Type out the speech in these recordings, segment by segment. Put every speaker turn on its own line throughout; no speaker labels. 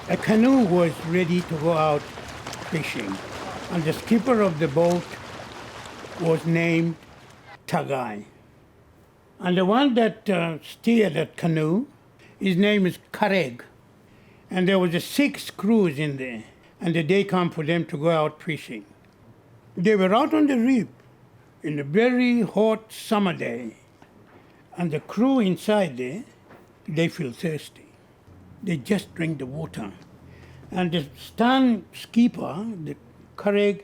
A canoe was ready to go out fishing, and the skipper of the boat was named Tagai. And the one that steered that canoe, his name is Kareg. And there was 6 crews in there, and the day come for them to go out fishing. They were out on the reef in a very hot summer day, and the crew inside there, they feel thirsty. They just drink the water. And the stern skipper, the Kareg,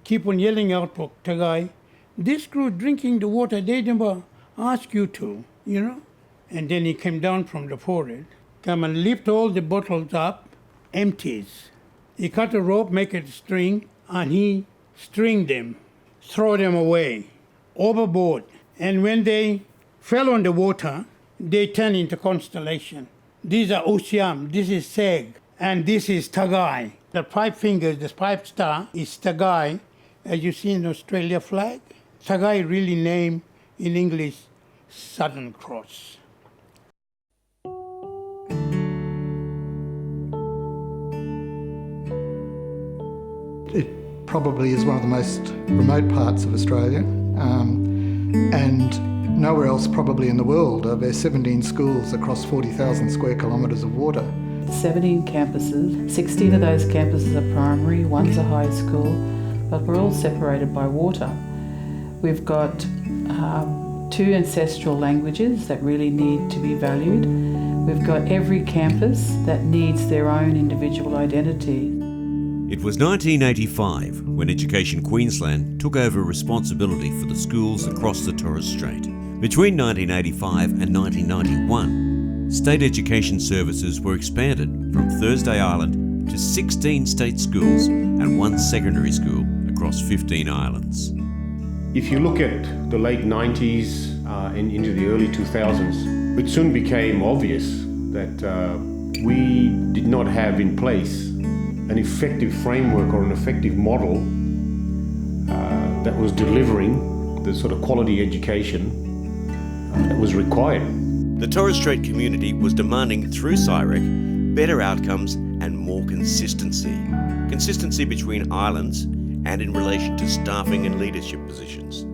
keep on yelling out for Tagai, this crew drinking the water, they never ask you to, you know. And then he came down from the forehead, come and lift all the bottles up, empties. He cut a rope, make it a string, and he string them, throw them away, overboard. And when they fell on the water, they turn into constellation. These are Usiam, this is Seg, and this is Tagai. The 5 fingers, the 5 star, is Tagai, as you see in the Australia flag. Tagai really named in English Southern Cross.
It probably is one of the most remote parts of Australia, and nowhere else probably in the world are there 17 schools across 40,000 square kilometres of water.
17 campuses, 16 of those campuses are primary, one's a high school, but we're all separated by water. We've got 2 ancestral languages that really need to be valued. We've got every campus that needs their own individual identity.
It was 1985 when Education Queensland took over responsibility for the schools across the Torres Strait. Between 1985 and 1991, state education services were expanded from Thursday Island to 16 state schools and 1 secondary school across 15 islands.
If you look at the late 90s and into the early 2000s, it soon became obvious that we did not have in place an effective framework or an effective model that was delivering the sort of quality education that was required.
The Torres Strait community was demanding through CIREC better outcomes and more consistency. Consistency between islands and in relation to staffing and leadership positions.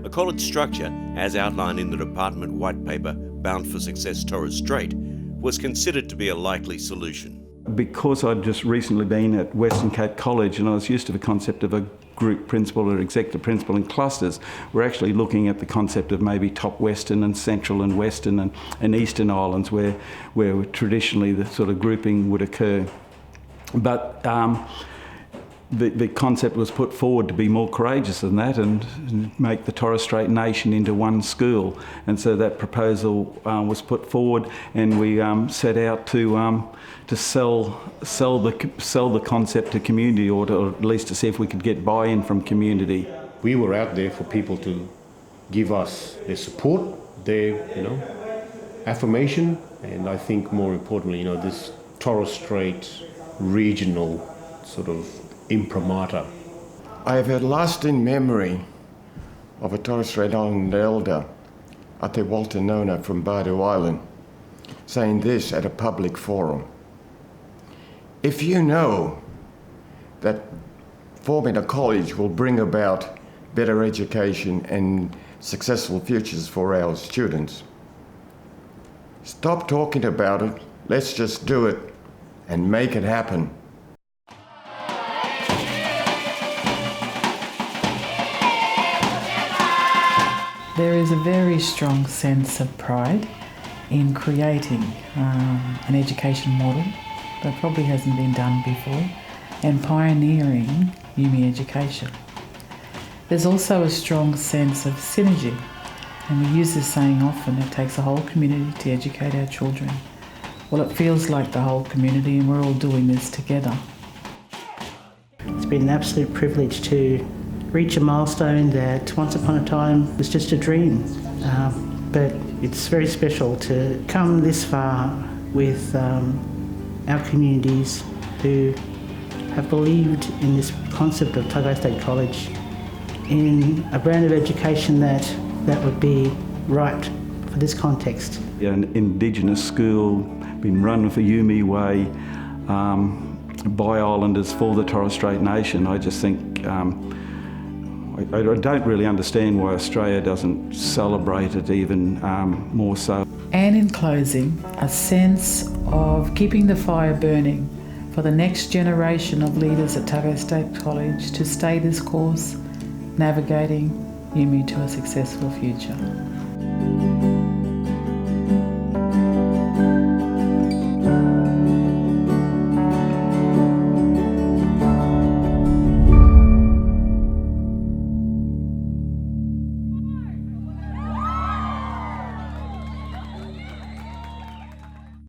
A college structure, as outlined in the department white paper Bound for Success Torres Strait, was considered to be a likely solution.
Because I'd just recently been at Western Cape College and I was used to the concept of a group principal or executive principal in clusters, we're actually looking at the concept of maybe top Western and Central and Western and Eastern Islands where traditionally the sort of grouping would occur. But the concept was put forward to be more courageous than that and make the Torres Strait nation into one school. And so that proposal was put forward, and we set out to sell the concept to community, or at least to see if we could get buy-in from community.
We were out there for people to give us their support, their affirmation, and I think more importantly, this Torres Strait regional sort of imprimatur.
I have a lasting memory of a Torres Strait Island elder, Ate Walter Nona from Bardo Island, saying this at a public forum. If you know that forming a college will bring about better education and successful futures for our students, stop talking about it, let's just do it and make it happen.
There is a very strong sense of pride in creating an education model that probably hasn't been done before and pioneering UMI education. There's also a strong sense of synergy, and we use this saying often, it takes a whole community to educate our children. Well, it feels like the whole community, and we're all doing this together.
It's been an absolute privilege to reach a milestone that once upon a time was just a dream. But it's very special to come this far with our communities who have believed in this concept of Tagai State College, in a brand of education that would be right for this context.
An Indigenous school, been run for UMI way, by Islanders for the Torres Strait Nation. I just think I don't really understand why Australia doesn't celebrate it even more so.
And in closing, a sense of keeping the fire burning for the next generation of leaders at Tagai State College to stay this course, navigating UMI to a successful future.